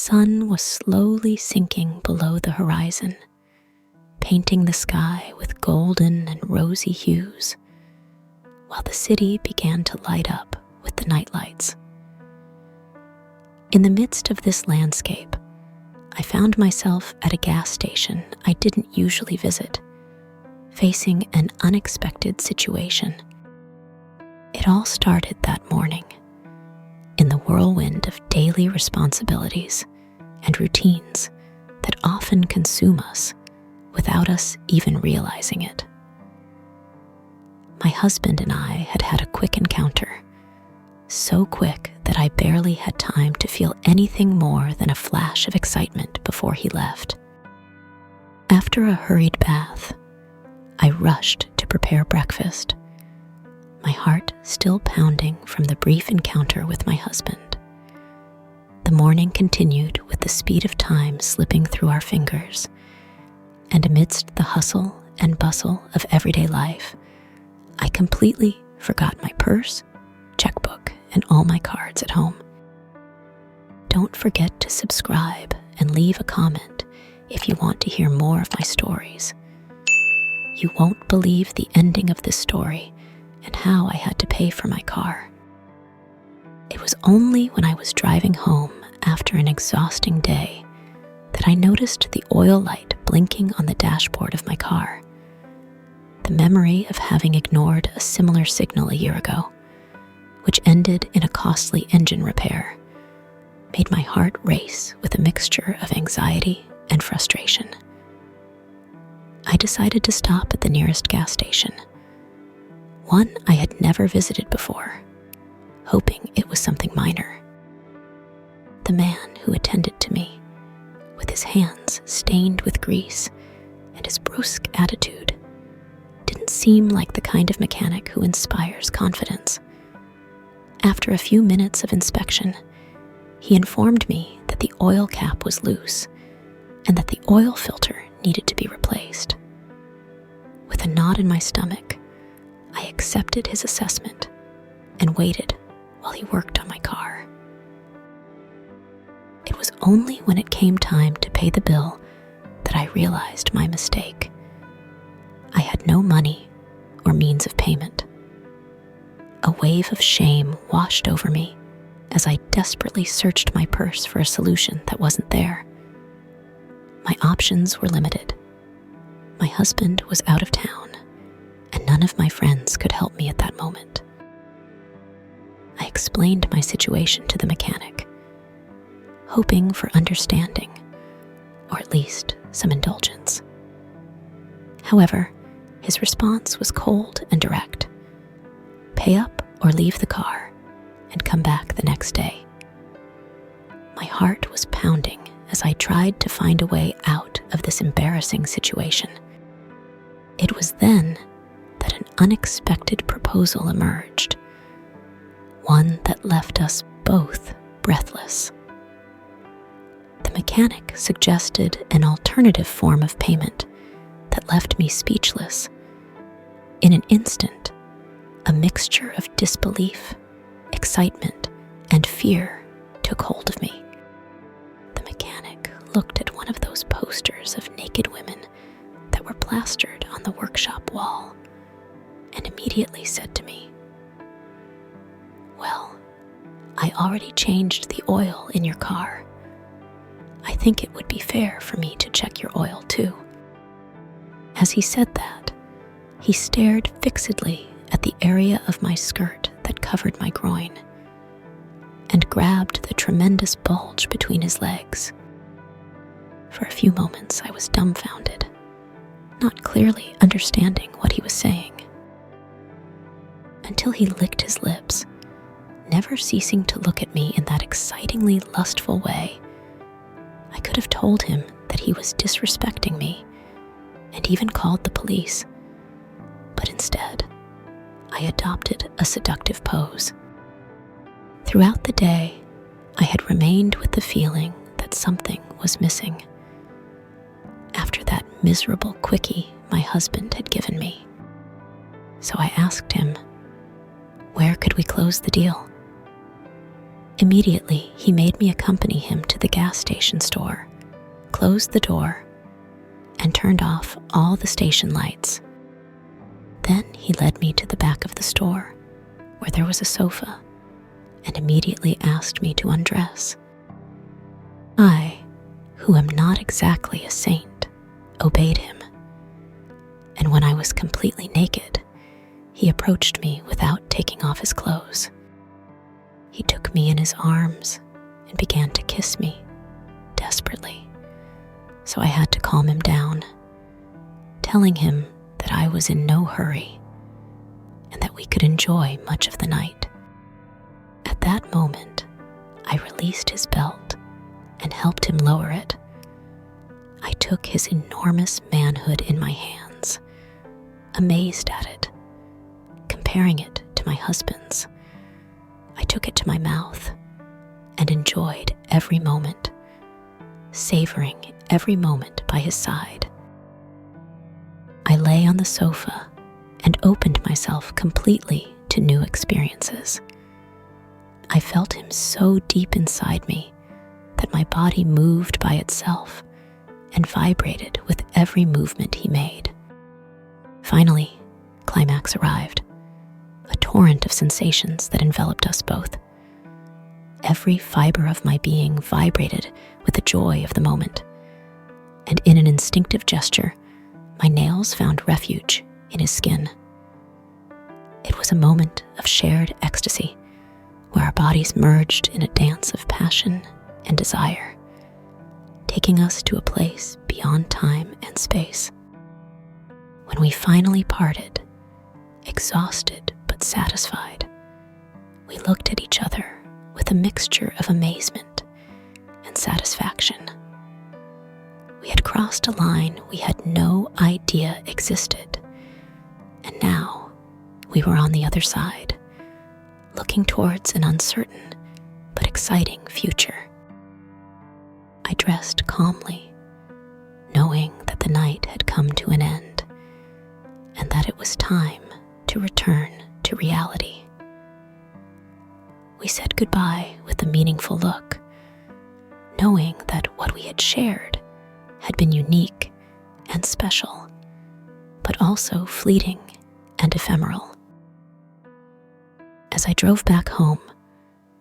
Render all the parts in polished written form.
sun was slowly sinking below the horizon, painting the sky with golden and rosy hues, while the city began to light up with the night lights. In the midst of this landscape, I found myself at a gas station I didn't usually visit, facing an unexpected situation. It all started that morning, in the whirlwind of daily responsibilities and routines that often consume us without us even realizing it. My husband and I had had a quick encounter, so quick that I barely had time to feel anything more than a flash of excitement before he left. After a hurried bath, I rushed to prepare breakfast, my heart still pounding from the brief encounter with my husband. The morning continued with the speed of time slipping through our fingers, and amidst the hustle and bustle of everyday life, I completely forgot my purse, checkbook, and all my cards at home. Don't forget to subscribe and leave a comment if you want to hear more of my stories. You won't believe the ending of this story and how I had to pay for my car. It was only when I was driving home after an exhausting day that I noticed the oil light blinking on the dashboard of my car. The memory of having ignored a similar signal a year ago, which ended in a costly engine repair, made my heart race with a mixture of anxiety and frustration. I decided to stop at the nearest gas station, one I had never visited before, hoping it was something minor. The man who attended to me, with his hands stained with grease and his brusque attitude, didn't seem like the kind of mechanic who inspires confidence. After a few minutes of inspection, he informed me that the oil cap was loose and that the oil filter needed to be replaced. With a knot in my stomach, I accepted his assessment and waited while he worked on my car. It was only when it came time to pay the bill that I realized my mistake. I had no money or means of payment. A wave of shame washed over me as I desperately searched my purse for a solution that wasn't there. My options were limited. My husband was out of town, and none of my friends could help me at that moment. I explained my situation to the mechanic, hoping for understanding, or at least some indulgence. However, his response was cold and direct. Pay up or leave the car and come back the next day. My heart was pounding as I tried to find a way out of this embarrassing situation. It was then that an unexpected proposal emerged, one that left us both breathless. The mechanic suggested an alternative form of payment that left me speechless. In an instant, a mixture of disbelief, excitement, and fear took hold of me. The mechanic looked at one of those posters of naked women that were plastered on the workshop wall and immediately said to me, "Well, I already changed the oil in your car. I think it would be fair for me to check your oil too." As he said that, he stared fixedly at the area of my skirt that covered my groin and grabbed the tremendous bulge between his legs. For a few moments, I was dumbfounded, not clearly understanding what he was saying, until he licked his lips, never ceasing to look at me in that excitingly lustful way. I could have told him that he was disrespecting me and even called the police, but instead, I adopted a seductive pose. Throughout the day, I had remained with the feeling that something was missing. After that miserable quickie my husband had given me. So I asked him, where could we close the deal? Immediately, he made me accompany him to the gas station store, closed the door, and turned off all the station lights. Then he led me to the back of the store, where there was a sofa, and immediately asked me to undress. I, who am not exactly a saint, obeyed him. And when I was completely naked, he approached me without taking off his clothes. He took me in his arms and began to kiss me, desperately. So I had to calm him down, telling him that I was in no hurry and that we could enjoy much of the night. At that moment, I released his belt and helped him lower it. I took his enormous manhood in my hands, amazed at it, comparing it to my husband's. I took it to my mouth and enjoyed every moment, savoring every moment by his side. I lay on the sofa and opened myself completely to new experiences. I felt him so deep inside me that my body moved by itself and vibrated with every movement he made. Finally, climax arrived, a torrent of sensations that enveloped us both. Every fiber of my being vibrated with the joy of the moment, and in an instinctive gesture, my nails found refuge in his skin. It was a moment of shared ecstasy, where our bodies merged in a dance of passion and desire, taking us to a place beyond time and space. When we finally parted, exhausted but satisfied, we looked at each other with a mixture of amazement and satisfaction. We had crossed a line we had no idea existed, and now we were on the other side, looking towards an uncertain but exciting future. I dressed calmly, knowing that the night had come to an end and that it was time to return to reality. We said goodbye with a meaningful look, knowing that what we had shared had been unique and special, but also fleeting and ephemeral. As I drove back home,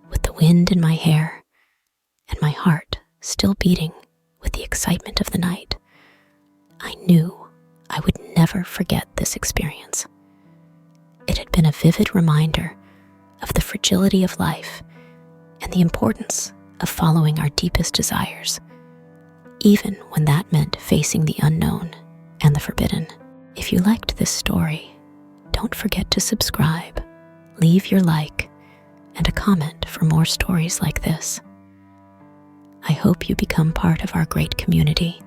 with the wind in my hair and my heart still beating with the excitement of the night, I knew I would never forget this experience. It had been a vivid reminder of the fragility of life and the importance of following our deepest desires, even when that meant facing the unknown and the forbidden. If you liked this story, don't forget to subscribe, leave your like, and a comment for more stories like this. I hope you become part of our great community